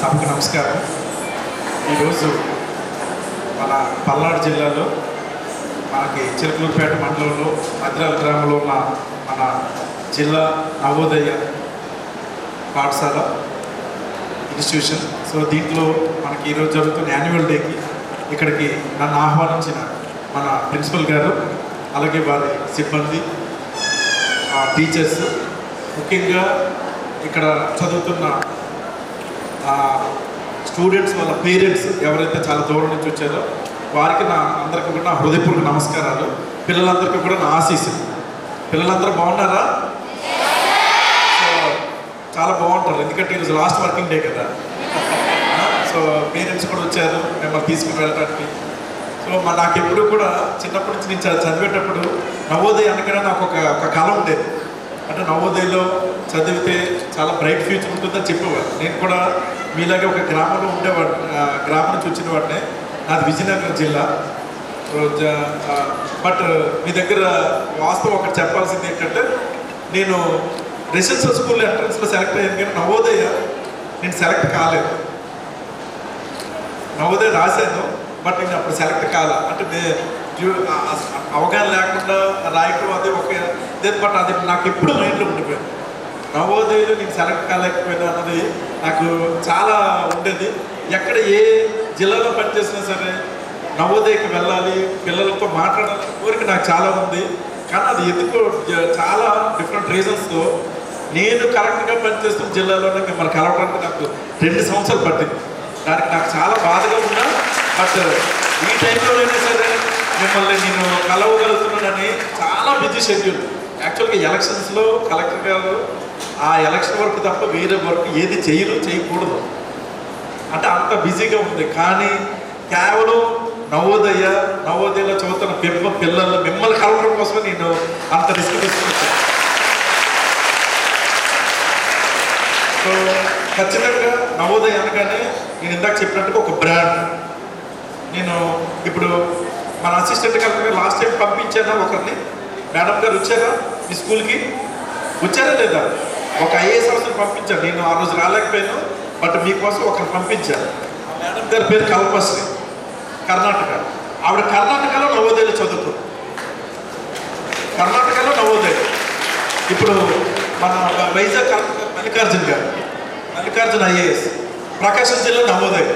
సభకు నమస్కారం. ఈరోజు మన పల్నాడు జిల్లాలో మనకి చిలకలూరుపేట మండలంలో మద్రాల గ్రామంలో ఉన్న మన జిల్లా నవోదయ పాఠశాల ఇన్స్టిట్యూషన్. సో దీంట్లో మనకి ఈరోజు జరుగుతున్న యాన్యువల్ డేకి ఇక్కడికి నన్ను ఆహ్వానించిన మన ప్రిన్సిపల్ గారు, అలాగే వారి సిబ్బంది, టీచర్స్, ముఖ్యంగా ఇక్కడ చదువుతున్న స్టూడెంట్స్ వాళ్ళ పేరెంట్స్ ఎవరైతే చాలా దూరం నుంచి వచ్చారో వారికి అందరికీ కూడా నా హృదయపూర్వక నమస్కారాలు. పిల్లలందరికీ కూడా నా ఆశీస్సులు. పిల్లలందరూ బాగున్నారా? సో చాలా బాగుంటారు, ఎందుకంటే ఈరోజు లాస్ట్ వర్కింగ్ డే కదా. సో పేరెంట్స్ కూడా వచ్చారు మిమ్మల్ని తీసుకుని వెళ్ళడానికి. సో నాకు ఎప్పుడు కూడా చిన్నప్పటి నుంచి నేను చదివేటప్పుడు నవోదయ అనగానే నాకు ఒక కళ ఉండేది. అంటే నవోదయలో చదివితే చాలా బ్రైట్ ఫ్యూచర్ ఉంటుందని చెప్పేవాడు. నేను కూడా మీలాగే ఒక గ్రామంలో ఉండేవాడు, గ్రామం నుంచి వచ్చిన వాడినే. నాది విజయనగరం జిల్లా. బట్ మీ దగ్గర వాస్తవం ఒకటి చెప్పాల్సింది ఏంటంటే, నేను రెసిడెన్షియల్ స్కూల్ ఎంట్రన్స్లో సెలెక్ట్ అయ్యాను, కానీ నవోదయ నేను సెలెక్ట్ కాలేదు. నవోదయ రాశాను, బట్ నేను అప్పుడు సెలెక్ట్ కాలే. అంటే అవగాహన లేకుండా రాయటం అది ఒక, బట్ అది నాకు ఎప్పుడు మైండ్లో ఉండిపోయింది. నవోదయలో నేను సెలెక్ట్ కాలేకపోయినా అన్నది నాకు చాలా ఉండేది. ఎక్కడ ఏ జిల్లాలో పనిచేసినా సరే నవోదయకి వెళ్ళాలి, పిల్లలతో మాట్లాడాలి కోరిక నాకు చాలా ఉంది. కానీ అది ఎందుకో చాలా డిఫరెంట్ రీజన్స్తో నేను కరెక్ట్గా పనిచేస్తున్న జిల్లాలోనే మిమ్మల్ని కలవడానికి నాకు 2 సంవత్సరాలు పట్టింది. దానికి నాకు చాలా బాధగా ఉన్నా, బట్ ఈ టైంలోనైనా సరే మిమ్మల్ని నేను కలవగలుగుతున్నానని. చాలా బిజీ షెడ్యూల్. యాక్చువల్గా ఎలక్షన్స్లో కలెక్టర్ గారు ఆ ఎలక్షన్ వర్క్ తప్ప వేరే వర్క్ ఏది చేయకూడదు, అంటే అంత బిజీగా ఉంది. కానీ కేవలం నవోదయలో చదువుతున్న పిల్లలు మిమ్మల్ని కలవడం కోసమే నేను అంత రిస్క్ తీసుకుంటాను. సో ఖచ్చితంగా నవోదయ అనగానే నేను ఇందాక చెప్పినట్టుగా ఒక బ్రాండ్. నేను ఇప్పుడు మన అసిస్టెంట్ కలెక్టర్ లాస్ట్ టైం పంపించానా ఒకరిని, మేడం గారు వచ్చారా మీ స్కూల్కి? వచ్చారా లేదా? ఒక ఐఏఎస్ ఆఫీసర్ పంపించాను. నేను ఆ రోజు రాలేకపోయాను, బట్ మీకోసం ఒకరు పంపించాను. మేడం గారి పేరు కల్పశ్రీ, కర్ణాటక. ఆవిడ కర్ణాటకలో నవోదయలో చదువుతుంది. కర్ణాటకలో నవోదయ. ఇప్పుడు మన వైజాగ్ మల్లికార్జున ఐఏఎస్, ప్రకాశం జిల్లా నవోదయ.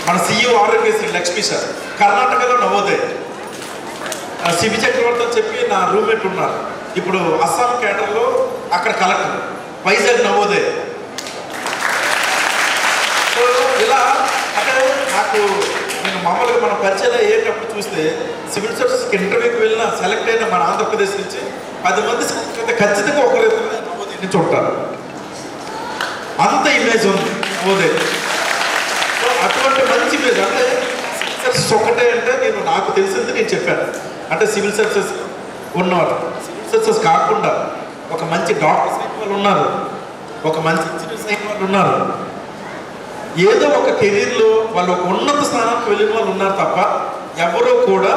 మన సీఈఓ ఆరోగ్యశ్రీ లక్ష్మీ సార్ కర్ణాటకలో నవోదయ. శివి చక్రవర్తి అని చెప్పి నా రూమ్మేట్ ఉన్నారు, ఇప్పుడు అస్సాం కేడర్లో అక్కడ కలెక్టర్, వైజాగ్ నవోదయ. సో ఇలా అంటే నాకు నేను మామూలుగా మన పరిచయం అయ్యేటప్పుడు చూస్తే సివిల్ సర్వీసెస్కి ఇంటర్వ్యూకి వెళ్ళిన సెలెక్ట్ అయిన మన ఆంధ్రప్రదేశ్ నుంచి 10 మంది సెలెక్ట్ అయితే ఖచ్చితంగా ఒకరు నవోదయ నుంచి ఉంటారు. అంత ఇమేజ్ ఉంది నవోదయ. సో అటువంటి మంచి ఇమేజ్. అంటే సివిల్ సర్వీసెస్ ఒకటే అంటే నాకు తెలిసింది నేను చెప్పాను. అంటే సివిల్ సర్వీసెస్ ఉన్నవారు, సివిల్ సర్వీసెస్ కాకుండా ఒక మంచి డాక్టర్స్ అయిన వాళ్ళు ఉన్నారు, ఒక మంచి ఇంజనీర్స్ అయిన వాళ్ళు ఉన్నారు, ఏదో ఒక కెరీర్లో వాళ్ళు ఒక ఉన్నత స్థానానికి వెళ్ళిన వాళ్ళు ఉన్నారు తప్ప ఎవరో కూడా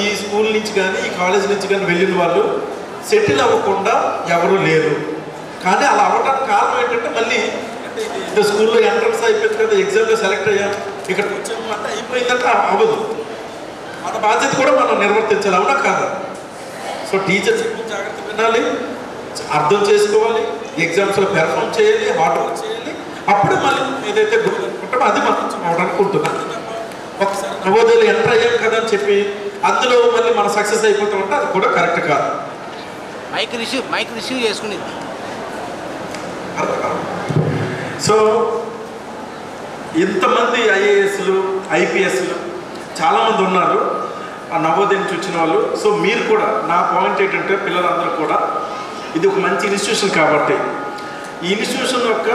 ఈ స్కూల్ నుంచి కానీ ఈ కాలేజ్ నుంచి కానీ వెళ్ళిన వాళ్ళు సెటిల్ అవ్వకుండా ఎవరూ లేరు. కానీ అలా అవ్వడానికి కారణం ఏంటంటే, మళ్ళీ అంటే స్కూల్లో ఎంట్రన్స్ అయిపోయింది కదా, ఎగ్జామ్లో సెలెక్ట్ అయ్యాం, ఇక్కడికి వచ్చాము అంటే అయిపోయిందంటే అవ్వదు. మన బాధ్యత కూడా మనం నిర్వర్తించాలి, అవునా కాదా? సో టీచర్స్ ఎక్కువ జాగ్రత్త వినాలి, అర్థం చేసుకోవాలి, ఎగ్జామ్స్లో పెర్ఫామ్ చేయాలి, హార్డ్ వర్క్ చేయాలి. అప్పుడు మళ్ళీ ఏదైతే గురువు అనుకుంటామో అది మనం అవడానికి ఉంటుంది. ఒకసారి నవోదయలో ఎంటర్ అయ్యాం కదా అని చెప్పి అందులో మళ్ళీ మనం సక్సెస్ అయిపోతామంటే అది కూడా కరెక్ట్ కాదు. మైక్ రిసీవ్ చేసుకుని. సో ఇంతమంది ఐఏఎస్లు, ఐపీఎస్లు చాలామంది ఉన్నారు ఆ నవోదయ నుంచి వచ్చిన వాళ్ళు. సో మీరు కూడా, నా పాయింట్ ఏంటంటే పిల్లలందరూ కూడా ఇది ఒక మంచి ఇన్స్టిట్యూషన్ కాబట్టి ఈ ఇన్స్టిట్యూషన్ యొక్క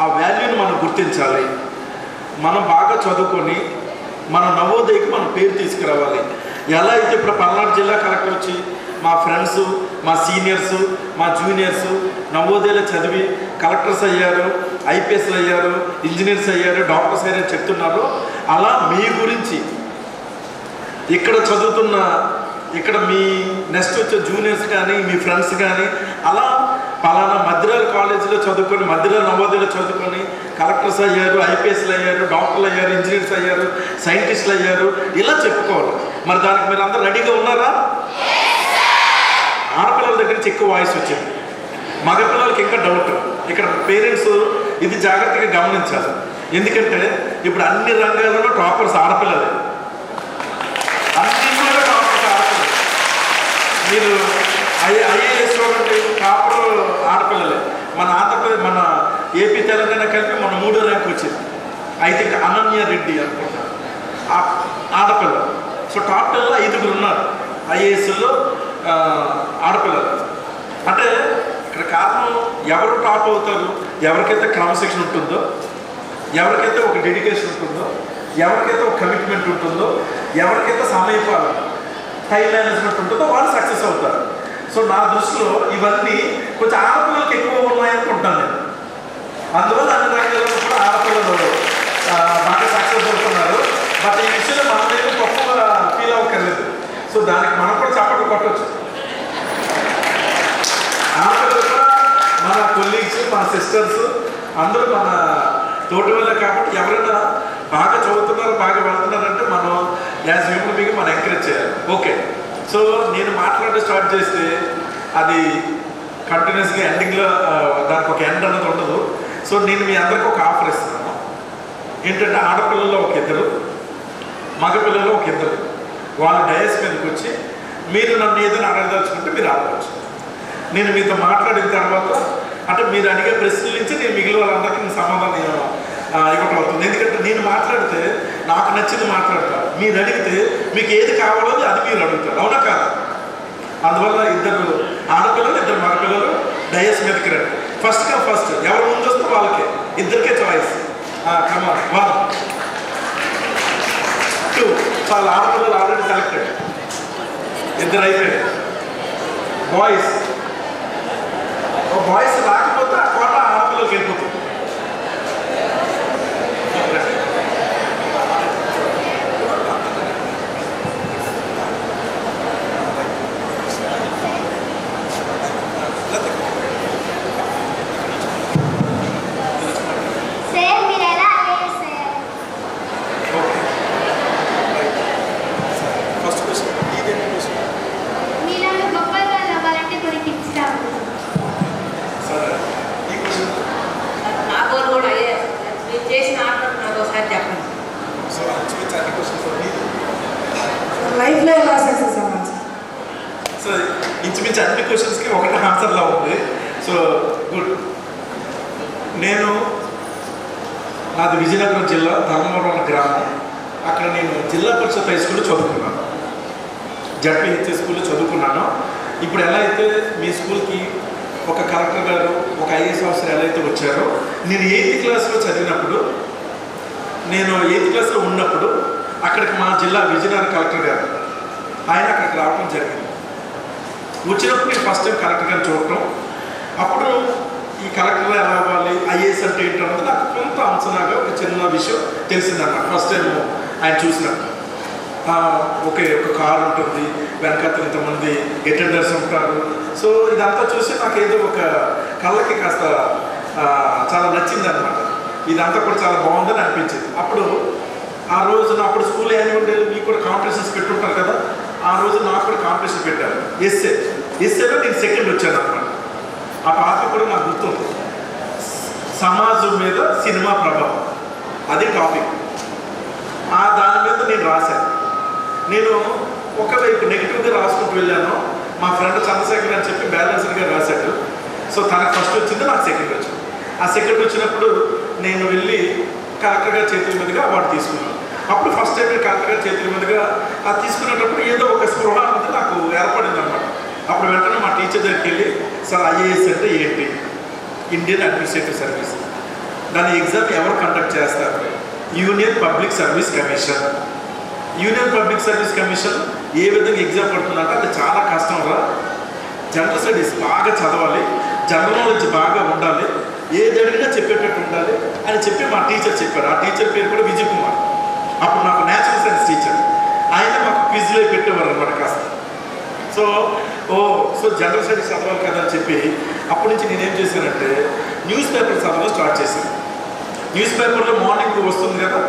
ఆ వాల్యూని మనం గుర్తించాలి. మనం బాగా చదువుకొని మన నవోదయకి మన పేరు తీసుకురావాలి. ఎలా అయితే ఇప్పుడు పల్నాడు జిల్లా కలెక్టర్ వచ్చి మా ఫ్రెండ్స్, మా సీనియర్స్, మా జూనియర్స్ నవోదయలో చదివి కలెక్టర్స్ అయ్యారు, ఐపీఎస్లు అయ్యారు, ఇంజనీర్స్ అయ్యారు, డాక్టర్స్ అయ్యారని చెప్తున్నారు, అలా మీ గురించి ఇక్కడ చదువుతున్న ఇక్కడ మీ నెక్స్ట్ వచ్చే జూనియర్స్ కానీ మీ ఫ్రెండ్స్ కానీ అలా పలానా మద్రాల కాలేజ్ కాలేజీలో చదువుకొని మధ్యలో నవోదయలో చదువుకొని కలెక్టర్స్ అయ్యారు, ఐపీఎస్లు అయ్యారు, డాక్టర్లు అయ్యారు, ఇంజనీర్స్ అయ్యారు, సైంటిస్టులు అయ్యారు, ఇలా చెప్పుకోవాలి. మరి దానికి మీరు అందరూ రెడీగా ఉన్నారా? ఆడపిల్లల దగ్గర నుంచి ఎక్కువ వాయిస్ వచ్చింది, మగపిల్లలకి ఇంకా డౌట్. ఇక్కడ పేరెంట్స్ ఇది జాగ్రత్తగా గమనించాలి. ఎందుకంటే ఇప్పుడు అన్ని రంగాల్లోనూ టాపర్స్ ఆడపిల్లలే, అన్నింటిలో టాపర్స్ ఆడపిల్లలు. మీరు ఐఏఎస్ చూడండి, టాపర్ ఆడపిల్లలే. మన ఆంధ్రప్రదేశ్, మన ఏపీ, తెలంగాణ కలిపి మన 3వ ర్యాంక్ వచ్చింది. ఐ థింక్ అనన్య రెడ్డి అనుకుంటారు ఆడపిల్ల. సో టాప్ 10లో 5 ఉన్నారు ఐఏఎస్లో ఆడపిల్లలు. అంటే ఇక్కడ కారణం ఎవరు టాప్ అవుతారు, ఎవరికైతే క్రమశిక్షణ ఉంటుందో, ఎవరికైతే ఒక డెడికేషన్ ఉంటుందో, ఎవరికైతే ఒక కమిట్మెంట్ ఉంటుందో, ఎవరికైతే సమయపాలన టైం మేనేజ్మెంట్ ఉంటుందో వాళ్ళు సక్సెస్ అవుతారు. సో నా దృష్టిలో ఇవన్నీ కొంచెం ఆడపిల్లలకి ఎక్కువ ఉన్నాయనుకుంటాను నేను. అందువల్ల అన్ని రంగాల్లో కూడా ఆడపిల్లలు బాగా సక్సెస్ అవుతున్నారు. బట్ ఈ విషయంలో మన దగ్గర గొప్పగా ఫీల్ అవ్వక్కర్లేదు. సో దానికి మనం కూడా చప్పట్లు కొట్టవచ్చు. ఆడపిల్లలు కూడా మన కొలీగ్స్, మన సిస్టర్స్ అందరూ మన తోటి వల్ల. కాబట్టి ఎవరైనా బాగా చదువుతున్నారు, బాగా వెళ్తున్నారంటే మనం యాజ్ హ్యూమన్ బీయింగ్ మనం ఎంకరేజ్ చేయాలి. ఓకే, సో నేను మాట్లాడడం స్టార్ట్ చేస్తే అది కంటిన్యూస్గా ఎండింగ్లో దానికి ఒక ఎండ్ అన్నది ఉండదు. సో నేను మీ అందరికీ ఒక ఆఫర్ ఇస్తున్నాను. ఏంటంటే ఆడపిల్లల్లో ఒక 2, మగపిల్లల్లో ఒక 2 వాళ్ళ డయస్ మీదకి వచ్చి మీరు నన్ను ఏదైనా అడగదలుచుకుంటే మీరు అడగవచ్చు. నేను మీతో మాట్లాడిన తర్వాత అంటే మీరు అడిగే ప్రశ్నల నుంచి నేను మిగిలిన వాళ్ళందరికీ నేను సమాధానం ఇవ్వటం అవుతుంది. ఎందుకంటే నేను మాట్లాడితే నాకు నచ్చింది మాట్లాడతారు, మీరు అడిగితే మీకు ఏది కావాలో అది మీరు అడుగుతారు, అవునా కాదా? అందువల్ల 2 ఆడపిల్లలు 2 మగపిల్లలు డయస్ మీదకి రండి. ఫస్ట్ ఎవరు ముందు వస్తే వాళ్ళకే, ఇద్దరికే చాయిస్. కమాన్ 1 2. చాలా ఆడపిల్లలు ఆల్రెడీ సెలెక్టెడ్, 2 అయిపోయాయి. బాయ్స్ రాకపోతే ఆ కోట ఆడపిల్లలకి వెళ్ళిపోతుంది. లైఫ్లో ఎలా సక్సెస్ అవ్వాలి? సో ఇంచుమించు అన్ని క్వశ్చన్స్కి ఒకటే ఆన్సర్లా ఉంది. So good. నాది విజయనగరం జిల్లా ధర్మవరం గ్రామం. అక్కడ నేను జిల్లా పరిషత్ హై స్కూల్లో చదువుకున్నాను, జడ్పీహెచ్ఎస్ స్కూల్లో చదువుకున్నాను. ఇప్పుడు ఎలా అయితే మీ స్కూల్కి ఒక కలెక్టర్ గారు, ఒక ఐఏఎస్ ఆఫీసర్ ఎలా అయితే వచ్చారో, నేను 8th క్లాస్లో చదివినప్పుడు, నేను 8th క్లాస్లో ఉన్నప్పుడు అక్కడికి మా జిల్లా విజయనగరం కలెక్టర్ గారు ఆయన అక్కడికి రావడం జరిగింది. వచ్చినప్పుడు నేను ఫస్ట్ టైం కలెక్టర్ గారిని చూడటం, అప్పుడు ఈ కలెక్టర్ ఎలా అవ్వాలి, ఐఏఎస్ అంటే ఏంటన్నది నాకు కొంత అంచనాగా ఒక చిన్న విషయం తెలిసిందన్నమాట. ఫస్ట్ టైం ఆయన చూసినప్పుడు ఒక కారు ఉంటుంది, వెనకాల ఇంతమంది అటెండర్స్ ఉంటారు. సో ఇదంతా చూసి నాకు ఏదో ఒక కళ్ళకి కాస్త చాలా నచ్చింది అనమాట. ఇదంతా కూడా చాలా బాగుందని అనిపించింది. అప్పుడు ఆ రోజు అప్పుడు స్కూల్ యాన్యువల్ డే మీకు కూడా కాంపిటీషన్స్ పెట్టుంటారు కదా, ఆ రోజు నాకు కూడా కాంపిటీషన్ పెట్టారు. ఎస్ఏలో నేను సెకండ్ వచ్చాను అనమాట. ఆ టాపిక్ కూడా నాకు గుర్తుంది, సమాజం మీద సినిమా ప్రభావం, అది టాపిక్. దాని మీద నేను రాశాను. నేను ఒకవైపు నెగిటివ్గా రాసుకుంటూ వెళ్ళాను. మా ఫ్రెండ్ చంద్రశేఖర్ అని చెప్పి బ్యాలెన్సర్గా రాశాడు. సో తనకు ఫస్ట్ వచ్చింది, నాకు సెకండ్ వచ్చింది. ఆ సెకండ్ వచ్చినప్పుడు నేను వెళ్ళి కలెక్టర్ గారి చేతుల మీదుగా అవార్డు తీసుకున్నాను. అప్పుడు ఫస్ట్ టైం కలెక్టర్ గారి చేతుల మీదుగా అది తీసుకునేటప్పుడు ఏదో ఒక స్పృహ అనేది నాకు ఏర్పడింది అనమాట. అప్పుడు వెంటనే మా టీచర్ దగ్గరికి వెళ్ళి, సార్ ఐఏఎస్ అంటే ఏంటి, ఇండియన్ అడ్మినిస్ట్రేటివ్ సర్వీస్, దాని ఎగ్జామ్ ఎవరు కండక్ట్ చేస్తారు, union public service commission. Union public service commission ఏ విధంగా ఎగ్జామ్ పడుతుందంటే అది చాలా కష్టం రా, జనరల్ స్టడీస్ బాగా చదవాలి, జనరల్ నాలెడ్జ్ బాగా ఉండాలి, ఏది అడిగినా చెప్పేటట్టు ఉండాలి అని చెప్పి మా టీచర్ చెప్పారు. ఆ టీచర్ పేరు కూడా విజయ్ కుమార్. అప్పుడు నాకు న్యాచురల్ సైన్స్ టీచర్. ఆయన మాకు క్విజ్లో పెట్టేవారు అనమాట కాస్త. సో జనరల్ స్టడీస్ చదవాలి కదా అని చెప్పి అప్పటి నుంచి నేనేం చేశానంటే న్యూస్ పేపర్ చదవడం స్టార్ట్ చేశాను. న్యూస్ పేపర్లో మార్నింగ్ వస్తుంది కదా,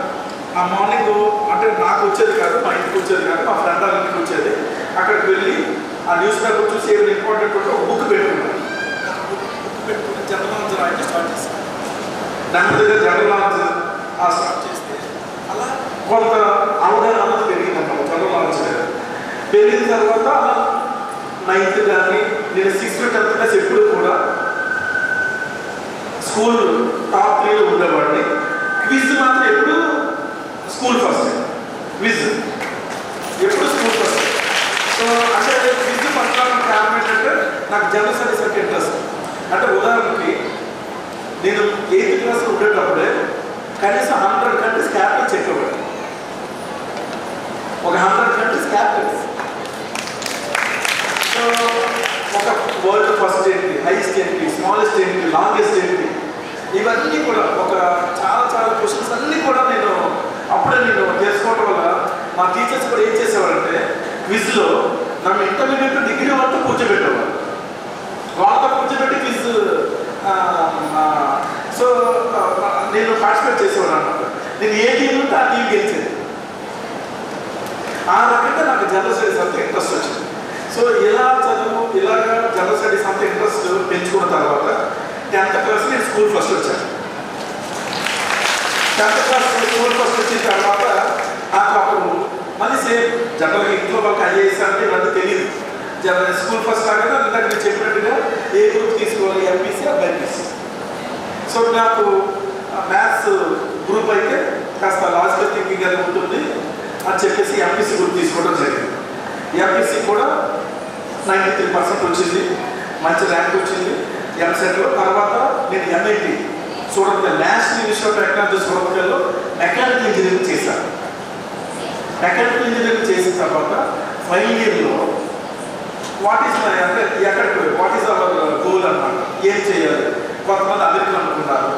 ఆ మార్నింగ్ అంటే నాకు వచ్చేది కాదు, మా ఇంటికి వచ్చేది కాదు, మా ఫ్రెండ్ వాళ్ళ ఇంటికి వచ్చేది. అక్కడికి వెళ్ళి ఆ న్యూస్ పేపర్ చూసి ఏమైనా ఇంపార్టెంట్ ఉంటే ఒక బుక్ పెట్టుకున్నాను. బుక్ పెట్టుకుని జనరల్ నాలెడ్జ్ రాయడం స్టార్ట్ చేశాను. దాని దగ్గర జనరల్ నాలెడ్జ్ స్టార్ట్ చేస్తే అలా కొంత అవగాహన అన్నది పెరిగిందన్నమాట. జనరల్ నాలెడ్జ్ పెరిగిన తర్వాత అలా 9th కానీ నేను 6th 10th క్లాస్ ఎప్పుడు కూడా స్కూల్ టాప్ 3లో ఉండేవాడిని. క్విజ్ మాత్రం ఎప్పుడు స్కూల్ ఫస్ట్, క్విజ్ ఎప్పుడు స్కూల్ ఫస్ట్. సో అంటే క్విజ్ పట్ల కారణం ఏంటంటే నాకు జనరల్ స్టడీస్ అంటే ఇంట్రెస్ట్. అంటే ఉదాహరణకి నేను 8th క్లాస్లో ఉండేటప్పుడే కనీసం 100 కంట్రీస్ క్యాపిటల్స్ చెప్పేవాడు. ఒక 100 కంట్రీస్ క్యాపిటల్స్. సో ఒక వరల్డ్ ఫస్ట్ ఏంటి, హైయెస్ట్ ఏంటి, స్మాలెస్ట్ ఏంటి, లాంగెస్ట్ ఏంటి, ఇవన్నీ కూడా ఒక చాలా క్వశ్చన్స్ అన్నీ కూడా నేను అప్పుడే తెలుసుకోవడం వల్ల మా టీచర్స్ కూడా ఏం చేసేవారంటే క్విజ్లో నన్ను ఇంటర్మీడియట్ డిగ్రీ వరకు కూర్చోబెట్టేవారు. వాళ్ళతో కూర్చోబెట్టి క్విజ్ సో నేను పార్టిసిపేట్ చేసేవాడు అన్నమాట. నేను ఏ టీం ఉంటే ఆ టీం గెలిచేది. ఆ రకంగా నాకు జనరల్ స్టడీస్ అంతా ఇంట్రెస్ట్ వచ్చింది. సో ఇలాగా జనరల్ స్టడీస్ అంతా ఇంట్రెస్ట్ పెంచుకున్న తర్వాత 10th క్లాస్ నేను స్కూల్ ఫస్ట్ వచ్చాను. 10th క్లాస్ స్కూల్ ఫస్ట్ వచ్చిన తర్వాత నాకు అప్పుడు మళ్ళీ సేమ్ జనరల్గా ఇంట్లో వాళ్ళకి ఐఏఎస్ అంటే ఇవన్నీ తెలియదు. స్కూల్ ఫస్ట్ లాగా ఇందాక నేను చెప్పినట్టుగా ఏ గ్రూప్ తీసుకోవాలి, ఎంపీసీ బైపీసీ. సో నాకు మ్యాథ్స్ గ్రూప్ అయితే కాస్త లాజికల్ థింకింగ్ అది ఉంటుంది అని చెప్పేసి ఎంపీసీ గ్రూప్ తీసుకోవడం జరిగింది. ఎంపీసీ కూడా 93% వచ్చింది, మంచి ర్యాంక్ వచ్చింది ఎంసెట్లో. తర్వాత నేను MIT Surathkal, national institute of technology సూరత్కల్లో మెకానికల్ ఇంజనీరింగ్ చేశాను. మెకానికల్ ఇంజనీరింగ్ చేసిన తర్వాత ఫైనల్ ఇయర్లో వాట్ ఈస్ అవర్ గోల్ అన్నమాట, ఏం చేయాలి. కొంతమంది అమెరికన్ అనుకున్నారు,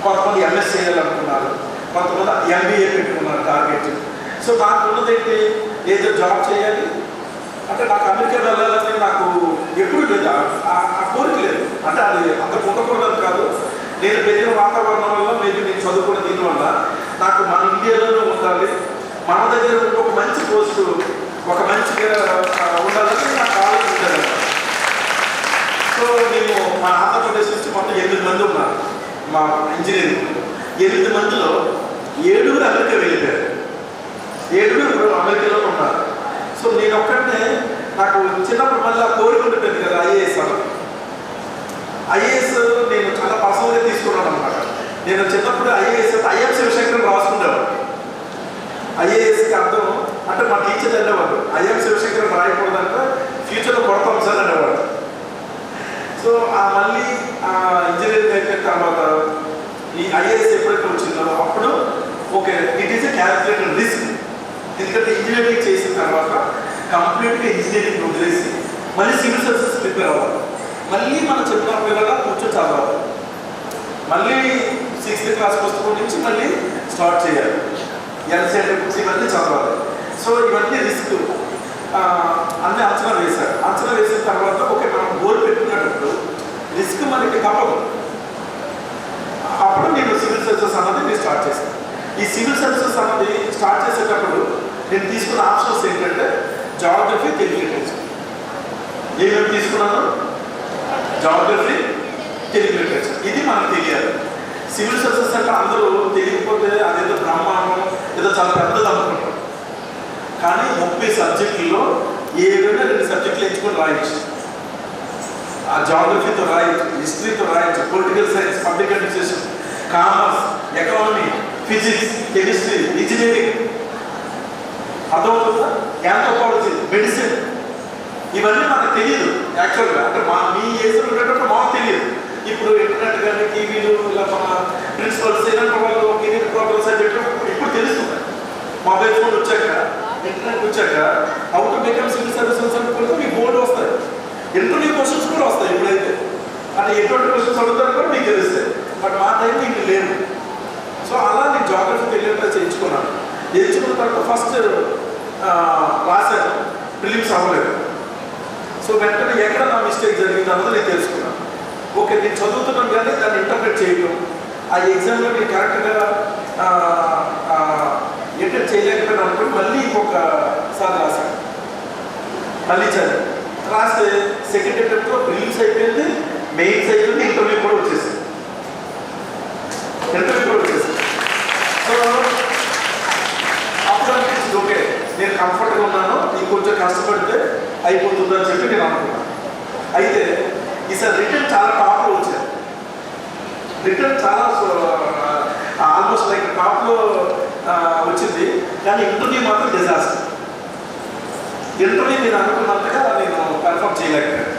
కొంతమంది ఎంఎస్ చేయాలనుకున్నారు, కొంతమంది ఎంబీఏ పెట్టుకున్నారు టార్గెట్. సో నాకు ఉన్నది ఏంటి, ఏదో జాబ్ చేయాలి అంటే నాకు అమెరికా వెళ్ళాలని నాకు ఎప్పుడు లేదు, ఆ కోరిక లేదు. అంటే అది అంత ఉండకూడదు కాదు, నేను పెరిగిన వాతావరణం వల్ల మేబీ నేను చదువుకున్న దీనివల్ల నాకు మన ఇండియాలోనే ఉండాలి, మన దగ్గర ఒక మంచి పోస్టు, ఒక మంచిగా ఉండాలని నాకు ఆలోచన ఉండేది. సో మేము మన ఆంధ్రప్రదేశ్ నుంచి మొత్తం 8 మంది ఉన్నారు మా ఇంజనీరింగ్. 8 మందిలో 7 అమెరికా వెళ్ళిపోయారు, 7 అమెరికాలో ఉన్నారు. సో నేను ఒక్కడే, నాకు చిన్నప్పుడు మళ్ళీ ఆ కోరిక ఉండిపోయింది కదా ఐఏఎస్ అని. ఐఏఎస్ నేను చాలా పర్సనల్గా తీసుకున్నాను అనమాట. నేను చిన్నప్పుడు ఐఏఎస్ అంటే ఐఎం శివశంకర్ రాసుకునేవాడు. ఐఏఎస్కి అర్థం అంటే మా టీచర్ అనేవాడు, ఐఎం శివశంకర్ రాయకూడదంటే ఫ్యూచర్లో కొడతాం సార్ అనేవాడు. సో మళ్ళీ ఇంజనీరింగ్ అయిపోయిన తర్వాత ఈ ఐఏఎస్ ఎప్పుడైతే వచ్చిందో అప్పుడు okay it is a calculated risk. ఎందుకంటే ఇంజనీరింగ్ చేసిన తర్వాత కంప్లీట్గా ఇంజనీరింగ్ వదిలేసి మళ్ళీ సివిల్ సర్వీసెస్ ప్రిపేర్ అవ్వాలి. మళ్ళీ మనం చెప్పిన పిల్లల కూర్చొని చదవాలి, మళ్ళీ 6th క్లాస్ పుస్తకం నుంచి మళ్ళీ స్టార్ట్ చేయాలి, ఎన్సెట్ బుక్స్ ఇవన్నీ చదవాలి. సో ఇవన్నీ రిస్క్ అన్నీ అంచనా వేశారు. అంచనా వేసిన తర్వాత ఓకే మనం గోల్ పెట్టుకునేటప్పుడు రిస్క్ మనకి తప్పదు. అప్పుడు నేను సివిల్ సర్వీసెస్ అన్నది నేను స్టార్ట్ చేశాను. ఈ సివిల్ సర్వీసెస్ అన్నది స్టార్ట్ చేసేటప్పుడు నేను తీసుకున్న ఆప్షన్స్ ఏంటంటే జాగ్రఫీ, తెలుగు లిటరేచర్. ఏమేమి తీసుకున్నాను? Geography, Telugu literature. ఇది మనకు తెలియాలి. సివిల్ సర్వీసెస్ అంటే అందరూ తెలియకపోతే అదేదో బ్రహ్మాండం, ఏదో చాలా పెద్దది అనుకుంటారు. కానీ 30 సబ్జెక్టుల్లో ఏదైనా 2 సబ్జెక్టులు ఎంచుకొని రాయొచ్చు. ఆ జాగ్రఫీతో రాయొచ్చు, హిస్టరీతో రాయొచ్చు, political science, public administration, commerce, economy, physics, chemistry, engineering, అర్థమవుతుందా, యాంథ్రోపాలజీ, మెడిసిన్. ఇవన్నీ మనకు తెలియదు యాక్చువల్గా. అంటే మీ ఏజ్లో ఉండేటప్పుడు మాకు తెలియదు. ఇప్పుడు ఇంటర్నెట్ కానీ టీవీలు ఇలా మన ప్రిన్సిపల్స్ ఏదంటే వాళ్ళు కెరీర్ ప్రోగ్రామ్స్ అని చెప్పి ఇప్పుడు తెలుస్తుంది. మొబైల్ ఫోన్ వచ్చాక, ఇంటర్నెట్ వచ్చాక how to become civil services అనుకుంటే మీకు బోర్డు వస్తాయి, ఇంటర్వ్యూ క్వశ్చన్స్ కూడా వస్తాయి. ఇప్పుడైతే అంటే ఎటువంటి క్వశ్చన్స్ అడుగుతారు కూడా మీకు తెలుస్తాయి. బట్ మా టైంలో ఇంక లేదు. సో అలా నేను జాగ్రఫీ తెలియకుండా చేయించుకున్నాను. చేయించుకున్న తర్వాత ఫస్ట్ రాశాను, ప్రిలిమ్స్ అవ్వలేదు. సో వెంటనే ఎక్కడ నా మిస్టేక్ జరిగింది అన్నది నేను తెలుసుకున్నాను. ఓకే నేను చదువుతున్నాను కానీ దాన్ని ఇంటర్ప్రిట్ చేయడం, ఆ ఎగ్జామ్లో నేను కరెక్ట్గా అటెంప్ట్ చేయలేకపోయినా అనుకుని మళ్ళీ ఇంకొకసారి రాశాను. మళ్ళీ చదివి రాస్తే సెకండ్ అటెంప్ట్లో ప్రిలిమ్స్ అయిపోయింది, మెయిన్స్ అయిపోయింది, ఇంటర్వ్యూ కూడా వచ్చేసింది. సో అప్పుడు అనిపించింది ఓకే నేను కంఫర్ట్గా ఉన్నాను, ఇంకొంచెం కష్టపడితే అయిపోతుందని చెప్పి నేను అనుకున్నాను. అయితే ఈసారి రిటర్న్ చాలా టాప్లో వచ్చాను. రిటర్న్ చాలా ఆల్మోస్ట్ లైక్ టాప్లో వచ్చింది, కానీ ఇంటర్వ్యూ మాత్రం డిజాస్టర్. ఇంటర్వ్యూ నేను అనుకున్నంతగా నేను కన్ఫర్మ్ చేయలేకపోయాను.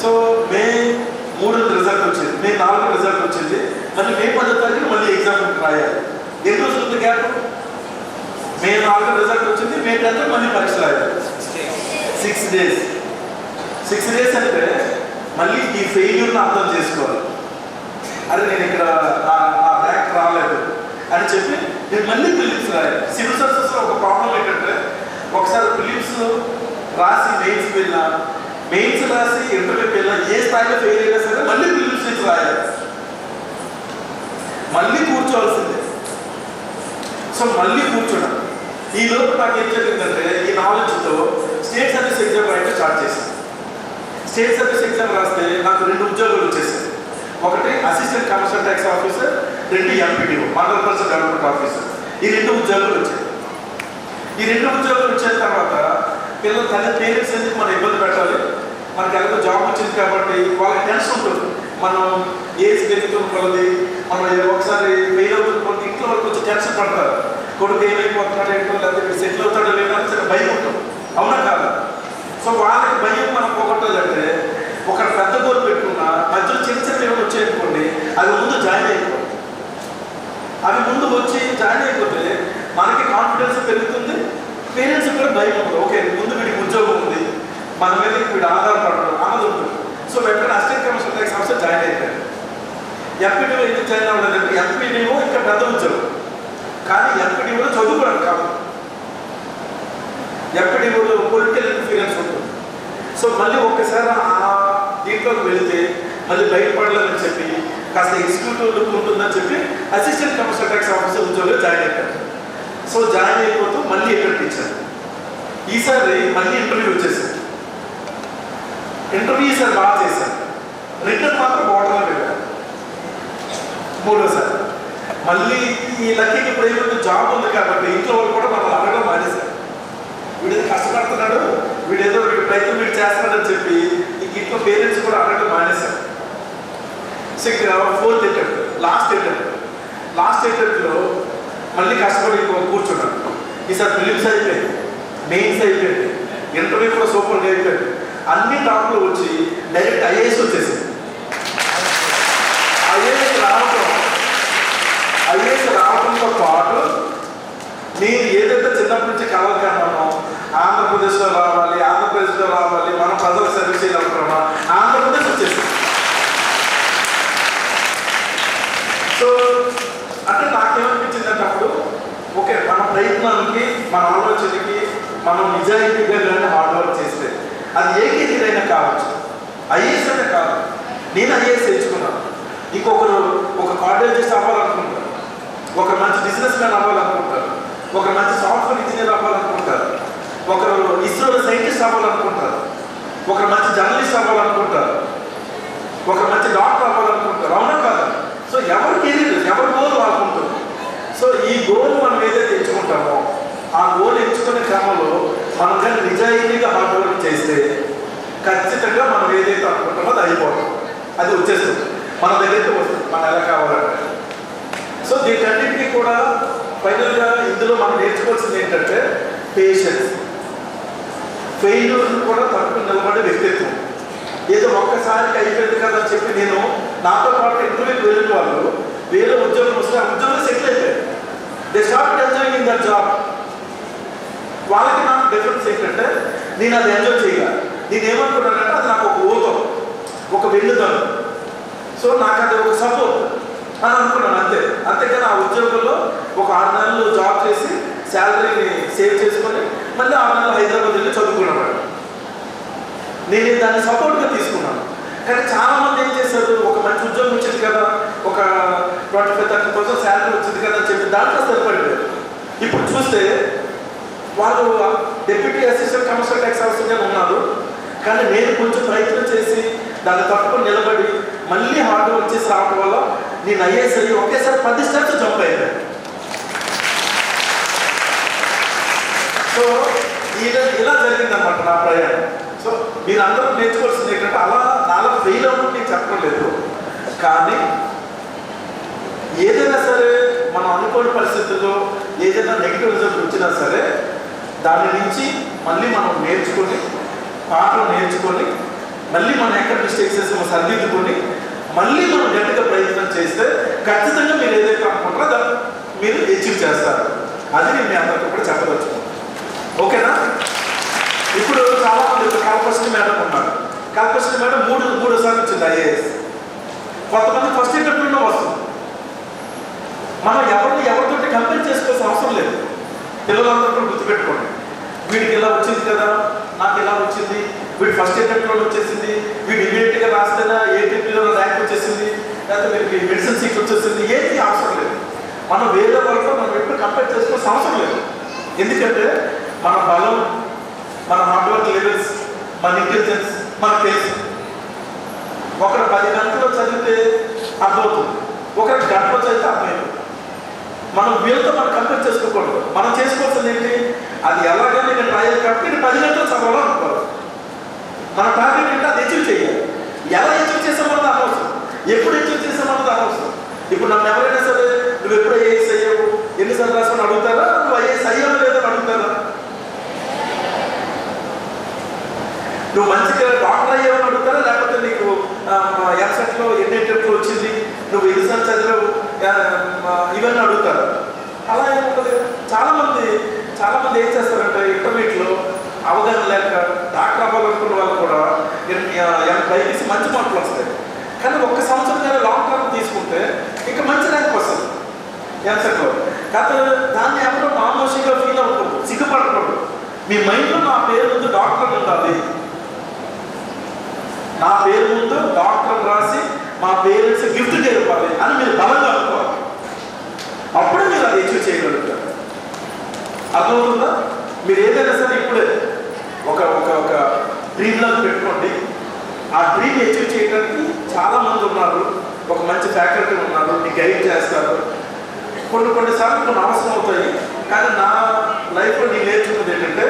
సో మే 3 రిజల్ట్ వచ్చింది, మే 4 రిజల్ట్ వచ్చింది, మళ్ళీ మే 10 తారీఖున మళ్ళీ ఎగ్జామ్ రాయాలి. ఎన్ని రోజులు ఉంది గ్యాప్? మే 4 రిజల్ట్ వచ్చింది, మే 10 మళ్ళీ పరీక్ష రాయాలి. 6 days. 6 days అంటే మళ్ళీ ఈ ఫెయిల్యూర్ని అర్థం చేసుకోవాలి. అరే నేను ఇక్కడ ఆ ర్యాంక్ రాలేదు అని చెప్పి నేను మళ్ళీ ప్రిలిమ్స్ రాయాలి. సివిల్ సర్వీసెస్లో ఒక ప్రాబ్లం ఏంటంటే ఒకసారి ప్రిలిమ్స్ రాసి మెయిన్స్ వెళ్ళినా, మెయిన్స్ రాసి ఇంటర్వ్యూకి వెళ్ళినా, ఏ స్థాయిలో ఫెయిల్ అయినా సరే మళ్ళీ ప్రిలిమ్స్ నుంచి రాయాలి, మళ్ళీ కూర్చోవాల్సిందే. సో మళ్ళీ కూర్చోడం. ఈ లోపు నాకు ఏం జరిగిందంటే ఈ నాలెడ్జ్తో స్టేట్ సర్వీస్ ఎగ్జామ్ రాయడం స్టార్ట్ చేశాను. స్టేట్ సర్వీస్ ఎగ్జామ్ రాస్తే నాకు 2 ఉద్యోగాలు వచ్చేసాయి. ఒకటి assistant commissioner tax officer, 2 MPDO మండల పరిషత్ డెవలప్మెంట్ ఆఫీసర్. ఈ 2 ఉద్యోగాలు వచ్చాయి. ఈ 2 ఉద్యోగాలు వచ్చిన తర్వాత పిల్లల పేరెంట్స్ ఎందుకు మనం ఇబ్బంది పెట్టాలి, మనకి ఎలాగో జాబ్ వచ్చింది కాబట్టి వాళ్ళకి టెన్షన్ ఉంటుంది. మనం ఏజ్ పెరుగుతున్న కొలది మనం ఒకసారి ఫెయిల్ అవుతున్న కొలది ఇంట్లో వాళ్ళు కొంచెం టెన్షన్ పడతారు. కొడుకు ఏమైపోతున్నాడు ఏంటో, లేకపోతే సెటిల్ అవుతాడో లేదో అని సరే భయం ఉంటుంది. అవునా కాదు? సో వాళ్ళకి భయం మనం పోగొట్టాలంటే ఒక పెద్ద గోల్ పెట్టుకున్నా మధ్యలో చిన్న చిన్న ఏమైనా వచ్చాయనుకోండి, అది ముందు జాయిన్ అయిపోతుంది. అవి ముందు వచ్చి జాయిన్ అయిపోతే మనకి కాన్ఫిడెన్స్ పెరుగుతుంది, పేరెంట్స్ కూడా భయం ఉంటుంది. ఓకే ముందు వీడికి ఉద్యోగం ఉంది, మన మీద వీడు ఆధారపడడం అన్నది ఉంటుంది. సో వెంటనే assistant commissioner tax officer join అయిపోయారు. ఎంపీడీఓ ఎందుకు జాయిన్ అవ్వలేదంటే ఎంపీడీఓ ఇంకా పెద్ద ఉద్యోగం, కానీ ఎంపీడీఓలో చదువుకోవడం కాదు, ఎంపీడీఓలో పొలిటికల్ ఇన్ఫ్లుయెన్స్ ఉంటుంది. సో మళ్ళీ ఒక్కసారి దీంట్లోకి వెళితే మళ్ళీ బయటపడలేదని చెప్పి కాస్త ఎగ్జిక్యూటివ్ లుక్ ఉంటుందని చెప్పి అసిస్టెంట్ కమిషనర్ ట్యాక్స్ ఆఫీసర్ ఉద్యోగంలో జాయిన్ అయిపోయారు. సో జాయిన్ అయిపోతూ మళ్ళీ అటెంప్ట్ ఇచ్చారు. ఈసారి మళ్ళీ ఇంటర్వ్యూ వచ్చేసారు. ఇంటర్వ్యూ ఈసారి బాగా చేశారు, రిటర్న్ మాత్రం బోర్డర్లో వెళ్ళారు. 3వసారి మళ్ళీ ఈ లక్కీకి ఇప్పుడు ఏమైనా జాబ్ ఉంది కాబట్టి ఇంట్లో వాళ్ళు కూడా మనం అడగడం మానేశారు. వీడేదో కష్టపడుతున్నాడు, వీడేదో వీడి ప్రయత్నం వీడు చేస్తున్నాడని చెప్పి ఇంట్లో పేరెంట్స్ కూడా అడగడం మానేశారు. సో ఇక్కడ 4th అటెంప్ట్, లాస్ట్ అటెంప్ట్లో మళ్ళీ కష్టపడి కూర్చున్నాడు. ఈసారి ప్రిలిమ్స్ అయిపోయింది, మెయిన్స్ అయిపోయింది, ఇంటర్వ్యూ కూడా సూపర్గా అయిపోయింది. అన్ని టాప్లో వచ్చి డైరెక్ట్ ఐఏఎస్ వచ్చేసింది. ఐఏఎస్ రావడంతో పాటు నేను ఏదైతే చిన్నప్పటి నుంచి కలగన్నానో ఆంధ్రప్రదేశ్లో రావాలి, మనం ప్రజలకు సర్వీస్ చేయాలనుకున్నామా, ఆంధ్రప్రదేశ్ వచ్చేసింది. సో అంటే నాకేమనిపించిందంటే అప్పుడు ఓకే మన ప్రయత్నానికి, మన ఆలోచనకి మనం నిజాయితీగా కానీ హార్డ్ వర్క్ చేస్తే అది ఏ కేజీలైనా కావచ్చు, ఐఏఎస్ అంటే కాదు. నేను ఐఏఎస్ ఎంచుకున్నాను, ఇంకొకరు ఒక కార్డియాలజిస్ట్ అవ్వాలనుకుంటారు, ఒక మంచి బిజినెస్ మ్యాన్ అవ్వాలనుకుంటారు, ఒక మంచి సాఫ్ట్వేర్ ఇంజనీర్ అవ్వాలనుకుంటారు, ఒకరు ఇస్రోలో సైంటిస్ట్ అవ్వాలనుకుంటారు, ఒక మంచి జర్నలిస్ట్ అవ్వాలనుకుంటారు, ఒక మంచి డాక్టర్ అవ్వాలనుకుంటారు. అవునా కాదు? సో ఎవరి కెరీర్, ఎవరి గోల్ వాళ్ళకుంటుంది. సో ఈ గోల్ మనం ఏదైతే ఎంచుకుంటామో ఆ గోల్ ఎంచుకునే క్రమంలో మనం కానీ నిజాయితీగా హార్డ్ వర్క్ చేస్తే ఖచ్చితంగా మనం ఏదైతే అనుకుంటామో అది అయిపోతుంది, అది వచ్చేస్తుంది, మన దగ్గరికి వస్తుంది, మనం ఎలా కావాలంటే. సో దీనికన్నింటినీ కూడా ఫైనల్గా ఇందులో మనం నేర్చుకోవాల్సింది ఏంటంటే పేషెన్స్, ఫెయిల్యూర్ని కూడా తట్టుకుని నిలబడే వ్యక్తిత్వం. ఏదో ఒక్కసారికి అయిపోయింది కదా అని చెప్పి నేను నాతో పాటు ఇంటర్వ్యూకి వెళ్ళిన వాళ్ళు వేరే ఉద్యోగం వస్తే ఆ ఉద్యోగంలో సెటిల్ అయిపోయారు. They start enjoying in that job. వాళ్ళకి నాకు డిఫరెన్స్ ఏంటంటే నేను అది ఎంజాయ్ చేయాలి. నేను ఏమనుకున్నానంటే అది నాకు ఒక ఊతం, ఒక వెన్నుదనం. సో నాకు అది ఒక సపోర్ట్ అని అనుకున్నాను అంతే. అంతేకాని ఆ ఉద్యోగంలో ఒక 6 నెలలు జాబ్ చేసి శాలరీని సేవ్ చేసుకొని మళ్ళీ 6 నెలలు హైదరాబాద్ వెళ్ళి చదువుకున్నాను. నేను దాన్ని సపోర్ట్గా తీసుకున్నాను. కానీ చాలా మంది ఏం చేశారు, ఒక మంచి ఉద్యోగం వచ్చింది కదా, ఒక 25,000-30,000 శాలరీ వచ్చింది కదా అని చెప్పి దాంట్లో సరిపడిపోయారు. ఇప్పుడు చూస్తే వాళ్ళు డెప్యూటీ అసిస్టెంట్ కమిషనర్ ట్యాక్స్ ఆఫీసర్గా ఉన్నారు. కానీ నేను కొంచెం ప్రయత్నం చేసి దాన్ని తట్టుకొని నిలబడి మళ్ళీ హార్డ్ వర్క్ చేసి రావడం వల్ల నేను ఐఏఎస్ అయ్యి ఒకేసారి 10 స్టెప్స్ జంప్ అయ్యాను. సో ఇలా జరిగిందన్నమాట నా ప్రయాణం. సో మీరు అందరూ నేర్చుకోవాల్సింది ఏంటంటే అలా నాలా ఫెయిల్ అవ్వడం నేను చెప్పడం లేదు, కానీ ఏదైనా సరే మనం అనుకోని పరిస్థితుల్లో ఏదైనా నెగిటివ్ రిజల్ట్ వచ్చినా సరే దాని నుంచి మళ్ళీ మనం నేర్చుకొని పాఠం నేర్చుకొని మళ్ళీ మనం ఎక్కడ మిస్టేక్స్ చేసి మనం సరిదిద్దుకొని మళ్ళీ మనం గట్టిగా ప్రయత్నం చేస్తే ఖచ్చితంగా మీరు ఏదైతే అనుకుంటారో దాన్ని మీరు అచీవ్ చేస్తారు. అది నేను మీ అందరికీ కూడా చెప్పవచ్చు. ఓకేనా? ఇప్పుడు చాలా మంది కాల్పస్టి మేడం ఉన్నారు. కాల్పస్టి మేడం మూడు సార్లు వచ్చింది ఐఏఎస్. కొంతమంది ఫస్ట్ అటెంప్ట్లోనే వస్తుంది. మనం ఎవరితో కంపేర్ చేసుకోవాల్సిన అవసరం లేదు. పిల్లలందరూ కూడా గుర్తుపెట్టుకోండి, వీడికి ఇలా వచ్చింది కదా, నాకు ఇలా వచ్చింది, వీడు ఫస్ట్ అటెంప్ట్లో వచ్చేసింది, వీడు ఇమీడియట్గా రాస్తేనా ఏటీపీలో ర్యాంక్ వచ్చేసింది, లేకపోతే వీడికి మెడిసిన్ సీట్ వచ్చేసింది, ఏది అవసరం లేదు. మనం వేరే వాళ్ళతో మనం ఎప్పుడు కంపేర్ చేసుకోవాల్సిన అవసరం లేదు. ఎందుకంటే మన బలం, మన హార్డ్వర్క్ లెవెల్స్, మన ఇంటెలిజెన్స్ మనకు తెలుసు. ఒకరు 10 గంటల్లో చదివితే అర్థమవుతుంది, ఒకరు గంటలో చదివితే అర్థమవుతుంది. మనం వీళ్ళతో మనం కంపేర్ చేసుకోకూడదు. మనం చేసుకోవాల్సింది ఏంటి, అది ఎలాగైనా నేను ట్రయల్ కాబట్టి నేను 10 గంటలు చదవాలో అనుకోవాలి. మన టార్గెట్ ఏంటి, అది అచీవ్ చేయాలి. ఎలా అచీవ్ చేసామన్నది అనవసరం, ఎప్పుడు అచీవ్ చేసామన్నది అనవసరం. ఇప్పుడు నన్ను ఎవరైనా సరే నువ్వు ఎప్పుడు ఐఏఎస్ అయ్యావు, ఎన్నిసార్లు రాసుకొని అడుగుతారా, నువ్వు ఐఏఎస్ అయ్యావు లేదని అడుగుతారా? నువ్వు మంచిగా డాక్టర్ అయ్యావని అడుగుతారా, లేకపోతే నీకు ఎంసెట్లో ఎన్ని అటెంప్ట్లు వచ్చింది, నువ్వు ఎన్నిసార్లు చదివావు, ఇవన్నీ అడుగుతారు. అలా ఏముంటుంది. చాలామంది ఏం చేస్తారంటే ఇంటర్మీడియట్లో అవగాహన లేక డాక్టర్ అవ్వాలనుకున్న వాళ్ళు కూడా 80 మంచి మార్కులు వస్తాయి. కానీ 1 సంవత్సరం కానీ లాంగ్ టర్మ్ తీసుకుంటే ఇంకా మంచి ర్యాంక్ వస్తుంది ఎంసెట్లో. కాకపోతే దాన్ని ఎవరో మామూలుగా ఫీల్ అవ్వకూడదు, సిగ్గుపడకూడదు. మీ మైండ్లో నా పేరు ముందు డాక్టర్ ఉండాలి, నా పేరు ముందు డాక్టర్ రాసి మా పేరెంట్స్ గిఫ్ట్ చేయాలి అని మీరు బలంగా అనుకోవాలి. అప్పుడే మీరు అది అచీవ్ చేయగలుగుతారు. అర్థమవుతుందా? మీరు ఏదైనా సరే ఇప్పుడే ఒక డ్రీమ్ లాగా పెట్టుకోండి. ఆ డ్రీమ్ అచీవ్ చేయడానికి చాలామంది ఉన్నారు, ఒక మంచి ఫ్యాకల్టీ ఉన్నారు, మీకు గైడ్ చేస్తారు. కొన్నిసార్లు కొన్ని అవసరం అవుతాయి. కానీ నా లైఫ్లో నేను నేర్చుకున్నది ఏంటంటే,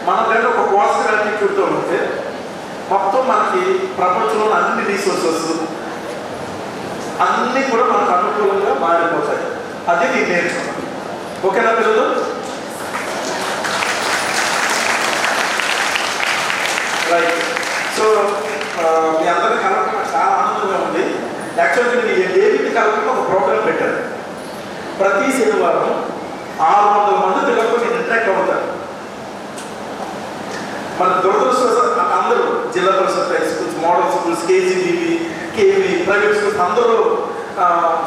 మన దగ్గర ఒక పాజిటివ్ యాటిట్యూడ్తో ఉంటే మొత్తం మనకి ప్రపంచంలో అన్ని రీసోర్సెస్ అన్నీ కూడా మనకు అనుకూలంగా మారిపోతాయి. అది నేను నేర్చుకున్నాను. ఓకేనా పిల్లలు? రైట్. సో మీ అందరినీ కలపడం నాకు చాలా ఆనందంగా ఉంది. యాక్చువల్గా నేను డేవిడ్ కలపడం ఒక ప్రోగ్రాం పెట్టాను. ప్రతి శనివారం 600 మంది పిల్లలతో నేను ఇంటరాక్ట్ అవుతాను. మన దురదృష్టం అందరూ zilla parishad high schools, model schools, KGBV, KV, private schools అందరూ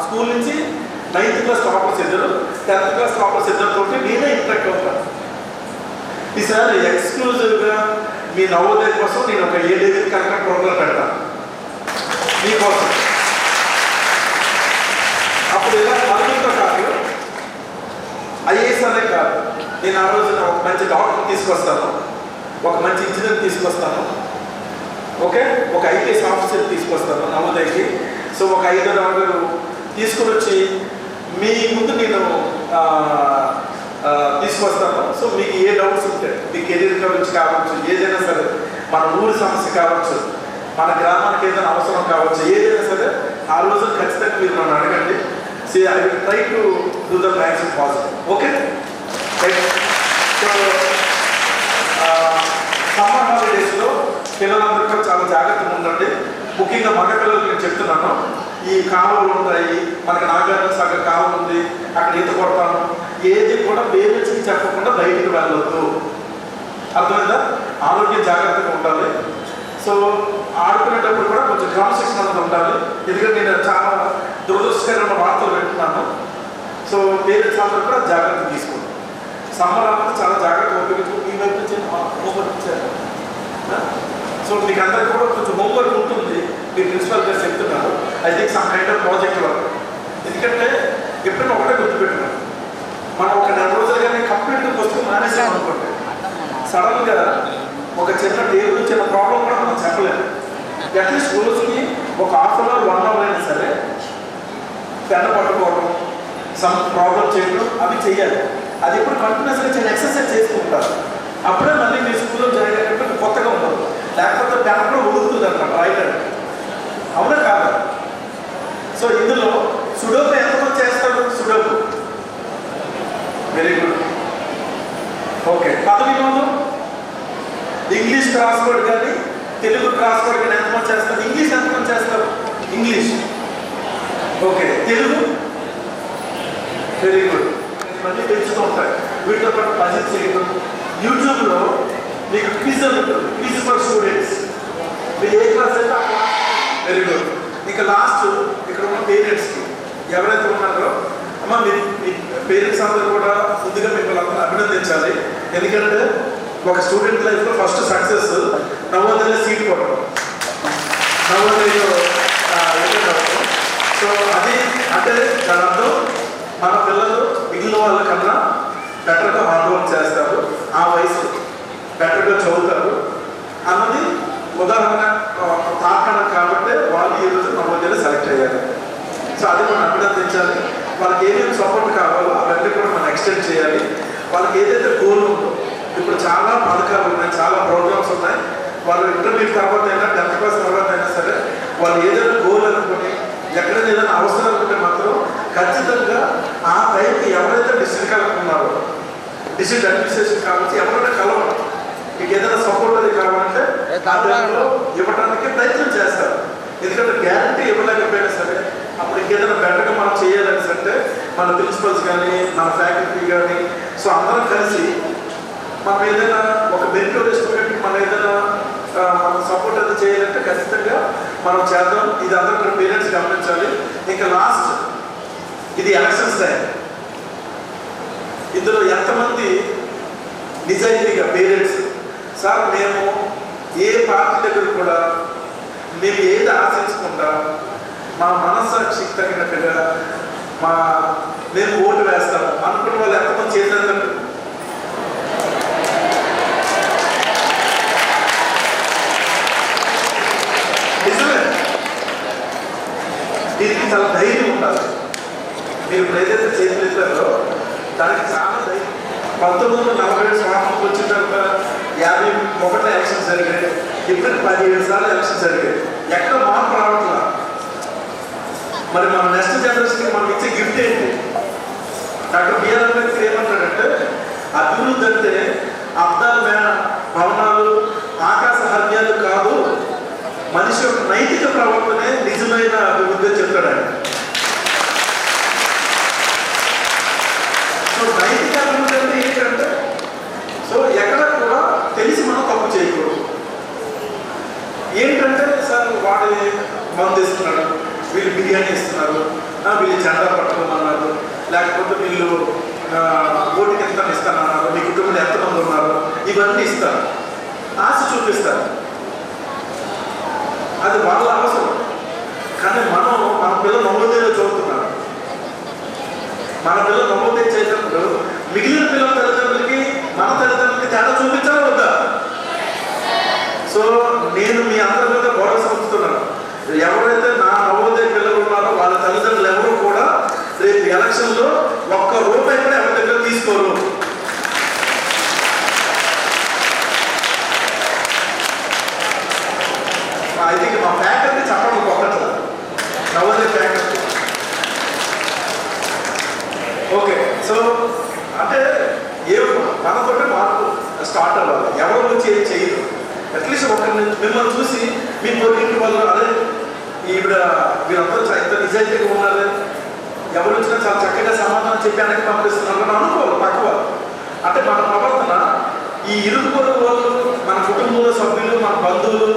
స్కూల్ నుంచి 9th క్లాస్ టాపర్స్ ఇద్దరు, 10th క్లాస్ టాపర్స్ ఇద్దరితో నేనే ఇంటరాక్ట్ అవుతాను. ఈసారి ఎక్స్క్లూజివ్గా మీ నవోదయ కోసం నేను ఒక 7 కరెక్ట్ ప్రోగ్రాం పెడతాను మీకోసం. అప్పుడు ఇలా మరుగుతో కాదు, ఐఏఎస్ అనే కాదు, నేను ఆ రోజున ఒక మంచి డాక్టర్ తీసుకొస్తాను, ఒక మంచి ఇంజనీర్ తీసుకొస్తాను, ఓకే, ఒక ఐపీఎస్ ఆఫీసర్ తీసుకొస్తాను నవోదయకి. సో ఒక 5-6 తీసుకుని వచ్చి మీ ముందు నేను తీసుకొస్తాను. సో మీకు ఏ డౌట్స్ ఉంటాయి, మీ కెరీర్ గురించి కావచ్చు, ఏదైనా సరే, మన ఊరి సమస్య కావచ్చు, మన గ్రామానికి ఏదైనా అవసరం కావచ్చు, ఏదైనా సరే ఆ రోజు ఖచ్చితంగా మీరు నన్ను అడగండి. See, I will try to do the maximum possible. Okay? Right. So, summer హాలిడేస్లో పిల్లలందరూ కూడా చాలా జాగ్రత్తగా ఉండండి. ముఖ్యంగా మగ పిల్లలకు నేను చెప్తున్నాను, ఈ కాలువలు ఉంటాయి, మనకి నాగార్జున సాగర్ కాలువ ఉంది, అక్కడ ఈత కొడతాను, ఏది కూడా పేరెంట్స్కి చెప్పకుండా బయటికి వెళ్ళొద్దు. అర్థమైందా? ఆరోగ్యం జాగ్రత్తగా ఉండాలి. సో ఆడుకునేటప్పుడు కూడా కొంచెం క్రమశిక్షణ అనేది ఉండాలి. ఎందుకంటే నేను చాలా దురదృష్టకరమైన వార్తలు వింటున్నాను. సో పేరెంట్స్ అందరూ కూడా జాగ్రత్త తీసుకోండి. సమ్మర్ అంతా చాలా జాగ్రత్తగా ఉపయోగించుకుంటూ మీ వైపు నుంచి హోంవర్క్ ఇచ్చారు. సో మీకు అందరికీ కూడా కొంచెం హోంవర్క్ ఉంటుంది. మీ ప్రిన్సిపల్ గారు చెప్తున్నారు I think some kind of project work. ఎందుకంటే ఎప్పుడైనా ఒకటే గుర్తుపెట్టున్నాను, మనం ఒక 4 రోజులుగానే కంప్లీట్గా పుస్తకం మానేసాం అనుకోండి, సడన్గా ఒక చిన్న టేబుల్ చిన్న ప్రాబ్లం కూడా మనం చెప్పలేము. అట్లీస్ట్ రోజుకి ఒక హాఫ్ అవర్ 1 అవర్ అయినా సరే పెద్ద పట్టుకోవడం, సమ్ ప్రాబ్లం చేయడం అవి చేయాలి. అది ఎప్పుడు కంటిన్యూస్గా చిన్న ఎక్సర్సైజ్ చేసుకుంటారు. అప్పుడే మళ్ళీ మీ స్కూల్లో జాయిన్ అయినప్పుడు కొత్తగా ఉండదు, లేకపోతే పెన్ కూడా ఉడుకుతుంది అనమాట రైటర్. అవునా కాదా? సో ఇందులో సుడోకు ఎంతమంది చేస్తారు? Sudoku very good. ఓకే, పద వినోదం ఇంగ్లీష్ క్రాస్ వర్డ్ కానీ తెలుగు క్రాస్ వర్డ్ కానీ ఎంతమంది చేస్తారు? ఇంగ్లీష్ ఎంతమంది చేస్తారు? English. Okay, Telugu very good. ఇవన్నీ పెంచుతూ ఉంటాయి. వీటితో పాటు పజిల్ చేయడం. యూట్యూబ్లో మీకు క్విజ్ ఉంటుంది, క్విజ్ ఫర్ స్టూడెంట్స్. మీరు ఏ క్లాస్ అయితే ఆ క్లాస్. Very good. ఇంకా లాస్ట్ ఇక్కడ ఉన్న పేరెంట్స్కి ఎవరైతే ఉన్నారో అమ్మ మీ పేరెంట్స్ అందరూ కూడా ముందుగా మిమ్మల్ని అందరూ అభినందించాలి. ఎందుకంటే ఒక స్టూడెంట్ లైఫ్లో ఫస్ట్ సక్సెస్ నవోదయలో సీట్ కొట్టడం, నవోదయలో సో అది అంటే దాని అర్థం మన పిల్లలు మిగిలిన వాళ్ళకన్నా బెటర్గా హార్డ్ వర్క్ చేస్తారు, ఆ వయసు బెటర్గా చదువుతారు అన్నది ఉదాహరణ తాకడం. కాబట్టి వాళ్ళు ఈరోజు నవోదయలో సెలెక్ట్ అయ్యారు. సో అది మనం అభినందించాలి. వాళ్ళకి ఏమేమి సపోర్ట్ కావాలో అవన్నీ కూడా మనం ఎక్స్టెండ్ చేయాలి. వాళ్ళకి ఏదైతే గోల్ ఉందో, ఇప్పుడు చాలా పథకాలు ఉన్నాయి, చాలా ప్రోగ్రామ్స్ ఉన్నాయి. వాళ్ళు ఇంటర్మీడియట్ తర్వాత అయినా 10th క్లాస్ తర్వాత అయినా సరే వాళ్ళు ఏదైనా గోల్ అనుకుని ఎక్కడైనా ఏదైనా అవసరం ఉంటే మాత్రం ఖచ్చితంగా ఆ టైంకి ఎవరైతే డిస్ట్రిక్ట్ కలెక్టర్ ఉన్నారో, డిస్ట్రిక్ట్ అడ్మినిస్ట్రేషన్ కావచ్చు, ఎవరైనా కలవాలి, మీకు ఏదైనా సపోర్ట్ అది కావాలంటే ఆ టైంలో ఇవ్వడానికి ప్రయత్నం చేస్తారు. ఎందుకంటే గ్యారంటీ ఇవ్వలేకపోయినా సరే అప్పుడు ఇంకేదైనా బెటర్గా మనం చేయాలని అంటే మన ప్రిన్సిపల్స్ కానీ మన ఫ్యాకల్టీ కానీ సో అందరం కలిసి మనం ఏదైనా ఒక మెరిటోరియస్ స్టూడెంట్కి మనం ఏదైనా మనం సపోర్ట్ అది చేయాలంటే ఖచ్చితంగా మనం చేద్దాం. ఇది అందరూ పేరెంట్స్ గమనించాలి. ఇంకా లాస్ట్ ఇది ఎలక్షన్స్ టైం. ఇందులో ఎంతమంది నిజాయితీగా పేరెంట్స్ సార్ మేము ఏ పార్టీ దగ్గర కూడా మేము ఏది ఆశించకుండా మా మనస్సాక్షికి తగినట్టుగా మేము ఓటు వేస్తాము అనుకున్న వాళ్ళు ఎంతమంది చేసినందుకు నిజమే. దీనికి చాలా ధైర్యం ఉండాలి. మీరు ఇప్పుడు ఏదైతే చేతులు దానికి చాలా ధైర్యం. 1947 స్వాతంత్రం వచ్చిన తర్వాత 51 ఎలక్షన్స్ జరిగాయి. ఇప్పుడు 17 సార్లు ఎలక్షన్స్ జరిగాయి. ఎక్కడ మార్పు రావట్లా. మరి మన నెక్స్ట్ జనరేషన్కి మనం ఇచ్చే గిఫ్ట్ ఏంటి? డాక్టర్ బిఆర్ అంబేద్కర్ ఏమంటాడంటే అభివృద్ధి అంటే అద్దాల మేడ భవనాలు ఆకాశ హర్యాలు కాదు, మనిషి యొక్క నైతిక ప్రవర్తనే నిజమైన అభివృద్ధి అని చెప్తాడు. సో నైతిక అభివృద్ధి అంటే ఏంటంటే సో ఎక్కడ కూడా తెలిసి మనం తప్పు చేయకూడదు. ఏంటంటే సార్ వాడి మందు ఇస్తున్నాడు, వీళ్ళు బిర్యానీ ఇస్తున్నారు, వీళ్ళు జెండా పట్టుకోమన్నారు, లేకపోతే వీళ్ళు ఓటుకి ఎంత ఇస్తానన్నారు, మీ కుటుంబంలో ఎంతమంది ఉన్నారు, ఇవన్నీ ఇస్తారు, ఆశ చూపిస్తారు. అది వాళ్ళ అవసరం. కానీ మన పిల్లలు నవోదయలో చదువుతున్నారు. మన పిల్లలు నవోదయ చేసినప్పుడు మిగిలిన పిల్లల తల్లిదండ్రులకి మన తల్లిదండ్రులకి తేడా చూపించాలి వద్దా? సో నేను మీ అందరి మీద భరోసా ఉంచుతున్నాను. ఎవరైతే నా నవోదయ పిల్లలు ఉన్నారో వాళ్ళ తల్లిదండ్రులు ఎవరు కూడా రేపు ఎలక్షన్లో ఒక్క రూపాయి కూడా ఎవరి దగ్గర తీసుకోరు. ఐ థింక్ మా ఫ్యాకల్టీ చెప్పడం గొప్పట్ల నవోదయ ఫ్యాకల్టీ. ఓకే, సో అంటే మనతో మార్పు స్టార్ట్ అవ్వాలి. ఎవరి నుంచి ఏం చేయరు. అట్లీస్ట్ ఒకరిని మిమ్మల్ని చూసి మీ పొరిగింటి వాళ్ళు అదే ఈవిడ వీళ్ళందరూ ఎంత నిజాయితీగా ఉన్నారు, ఎవరు వచ్చినా చాలా చక్కగా సమాధానం చెప్పి వెనక్కి పంపిస్తున్నారు అని అనుకోవాలి పక్క వాళ్ళు. అంటే మన ప్రవర్తన ఈ ఇరుగు పొరుగు వాళ్ళు, మన కుటుంబంలో సభ్యులు, మన బంధువులు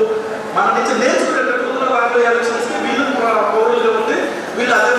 మన నుంచి నేర్చుకునేటట్టు రాబోయే ఎలక్షన్స్కి వీళ్ళు పౌరులుగా ఉంది, వీళ్ళు అదే